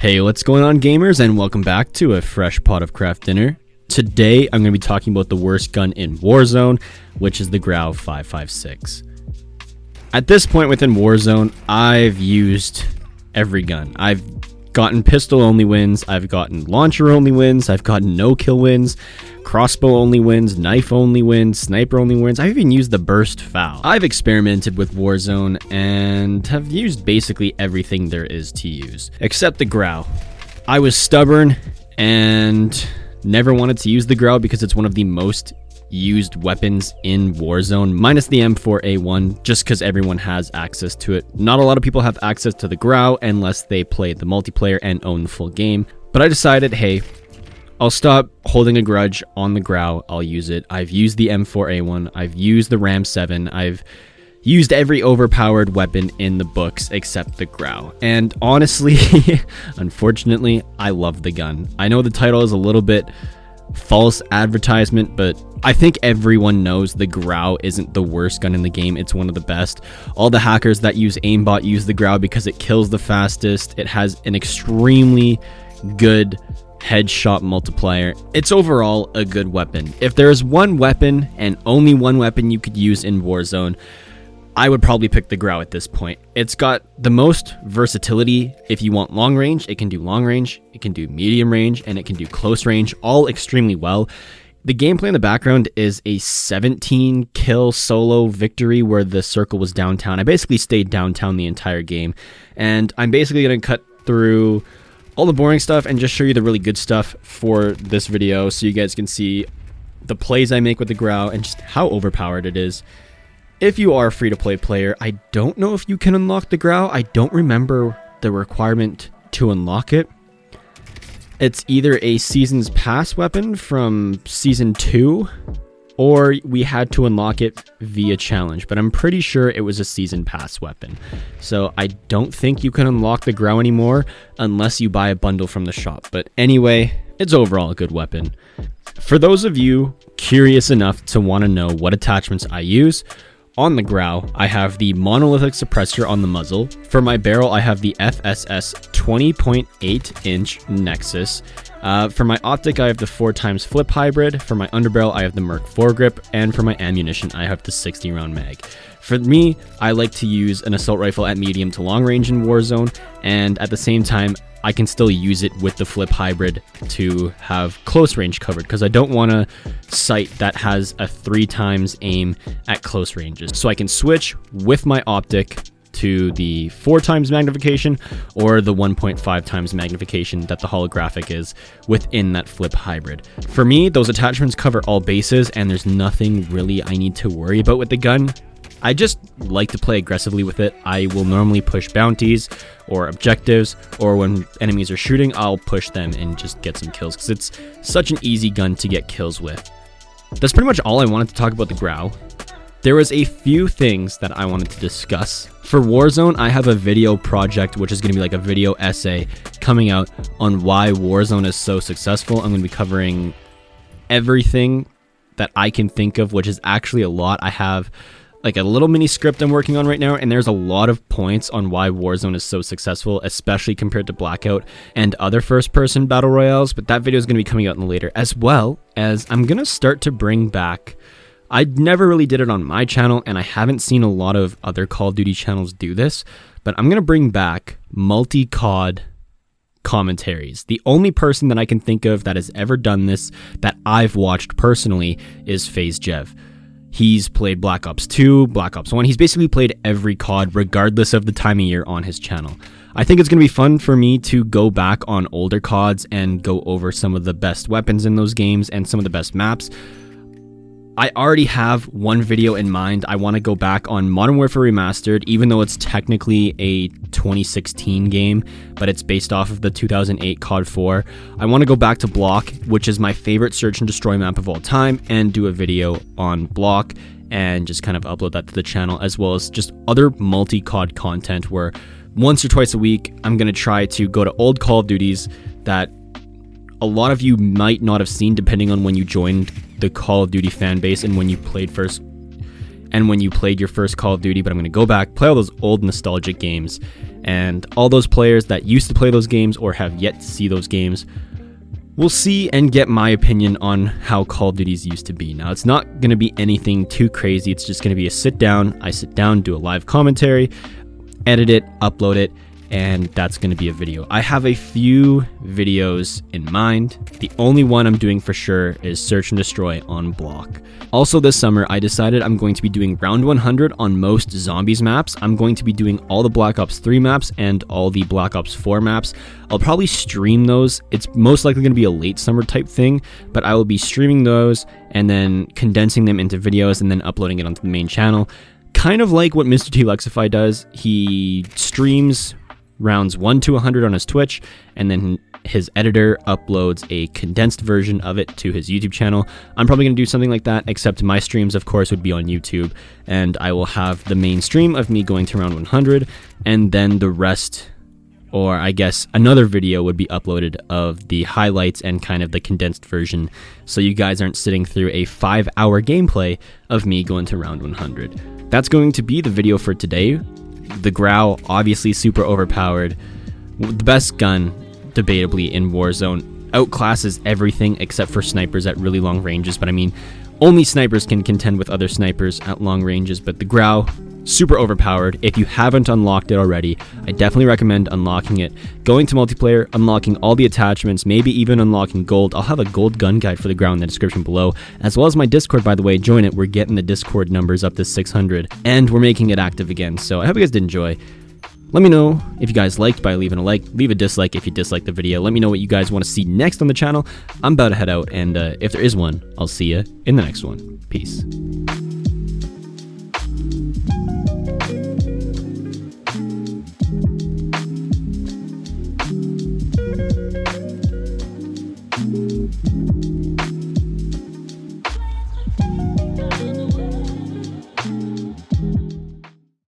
Hey, what's going on, gamers, and welcome back to a fresh pot of craft dinner. Today, I'm going to be talking about the worst gun in Warzone, which is the Grau 5.56. At this point within Warzone, I've used every gun. I've gotten pistol-only wins, I've gotten launcher-only wins, I've gotten no-kill wins, crossbow-only wins, knife-only wins, sniper-only wins. I've even used the burst foul. I've experimented with Warzone and have used basically everything there is to use, except the Grau. I was stubborn and never wanted to use the Grau because it's one of the most used weapons in Warzone, minus the M4A1, just because everyone has access to it. Not a lot of people have access to the Grau unless they play the multiplayer and own the full game. But I decided, hey, I'll stop holding a grudge on the Grau. I'll use it. I've used the M4A1. I've used the Ram 7. I've used every overpowered weapon in the books except the Grau. And honestly, unfortunately, I love the gun. I know the title is a little bit false advertisement, but I think everyone knows the Grau isn't the worst gun in the game. It's one of the best. All the hackers that use aimbot use the Grau because it kills the fastest. It has an extremely good headshot multiplier. It's overall a good weapon. If there's one weapon and only one weapon you could use in Warzone, I would probably pick the Grau at this point. It's got the most versatility. If you want long range, it can do long range, it can do medium range, and it can do close range, all extremely well. The gameplay in the background is a 17 kill solo victory where the circle was downtown. I basically stayed downtown the entire game, and I'm basically going to cut through all the boring stuff and just show you the really good stuff for this video so you guys can see the plays I make with the Grau and just how overpowered it is. If you are a free-to-play player, I don't know if you can unlock the Grau. I don't remember the requirement to unlock it. It's either a Season's Pass weapon from Season 2, or we had to unlock it via challenge, but I'm pretty sure it was a Season Pass weapon. So I don't think you can unlock the Grau anymore unless you buy a bundle from the shop. But anyway, it's overall a good weapon. For those of you curious enough to want to know what attachments I use, on the Grau, I have the monolithic suppressor on the muzzle. For my barrel, I have the FSS 20.8-inch Nexus. For my optic, I have the 4x flip hybrid. For my underbarrel, I have the Merc foregrip. And for my ammunition, I have the 60-round mag. For me, I like to use an assault rifle at medium to long range in Warzone, and at the same time, I can still use it with the flip hybrid to have close range covered because I don't want a sight that has a 3x aim at close ranges. So I can switch with my optic to the 4x magnification or the 1.5x magnification that the holographic is within that flip hybrid. For me, those attachments cover all bases and there's nothing really I need to worry about with the gun. I just like to play aggressively with it. I will normally push bounties or objectives, or when enemies are shooting, I'll push them and just get some kills because it's such an easy gun to get kills with. That's pretty much all I wanted to talk about the Grau. There was a few things that I wanted to discuss. For Warzone, I have a video project, which is going to be like a video essay coming out on why Warzone is so successful. I'm going to be covering everything that I can think of, which is actually a lot. I have like a little mini script I'm working on right now, and there's a lot of points on why Warzone is so successful, especially compared to Blackout and other first-person battle royales, but that video is going to be coming out in later, as well as I'm going to start to bring back, I never really did it on my channel, and I haven't seen a lot of other Call of Duty channels do this, but I'm going to bring back multi-COD commentaries. The only person that I can think of that has ever done this that I've watched personally is FaZe Jev. He's played Black Ops 2, Black Ops 1. He's basically played every COD regardless of the time of year on his channel. I think it's going to be fun for me to go back on older CODs and go over some of the best weapons in those games and some of the best maps. I already have one video in mind. I want to go back on Modern Warfare Remastered, even though it's technically a 2016 game, but it's based off of the 2008 COD 4. I want to go back to Block, which is my favorite search and destroy map of all time, and do a video on Block and just kind of upload that to the channel, as well as just other multi-COD content where once or twice a week, I'm going to try to go to old Call of Duties that a lot of you might not have seen depending on when you joined the Call of Duty fan base and when you played first. and when you played your first Call of Duty, but I'm going to go back, play all those old nostalgic games, and all those players that used to play those games or have yet to see those games will see and get my opinion on how Call of Duties used to be. Now, it's not going to be anything too crazy. It's just going to be a sit down. I sit down, do a live commentary, edit it, upload it, and that's going to be a video. I have a few videos in mind. The only one I'm doing for sure is Search and Destroy on Block. Also this summer, I decided I'm going to be doing round 100 on most zombies maps. I'm going to be doing all the Black Ops 3 maps and all the Black Ops 4 maps. I'll probably stream those. It's most likely going to be a late summer type thing, but I will be streaming those and then condensing them into videos and then uploading it onto the main channel. Kind of like what Mr. T Lexify does. He streams rounds 1 to 100 on his Twitch, and then his editor uploads a condensed version of it to his YouTube channel. I'm probably going to do something like that, except my streams, of course, would be on YouTube, and I will have the main stream of me going to round 100, and then the rest, or I guess another video would be uploaded of the highlights and kind of the condensed version, so you guys aren't sitting through a 5-hour gameplay of me going to round 100. That's going to be the video for today. The Grau, obviously super overpowered. The best gun, debatably, in Warzone. Outclasses everything except for snipers at really long ranges. But I mean, only snipers can contend with other snipers at long ranges. But the Grau, super overpowered. If you haven't unlocked it already, I definitely recommend unlocking it. Going to multiplayer, unlocking all the attachments, maybe even unlocking gold. I'll have a gold gun guide for the Grau in the description below, as well as my Discord, by the way. Join it. We're getting the Discord numbers up to 600, and we're making it active again. So I hope you guys did enjoy. Let me know if you guys liked by leaving a like. Leave a dislike if you disliked the video. Let me know what you guys want to see next on the channel. I'm about to head out, and if there is one, I'll see you in the next one. Peace.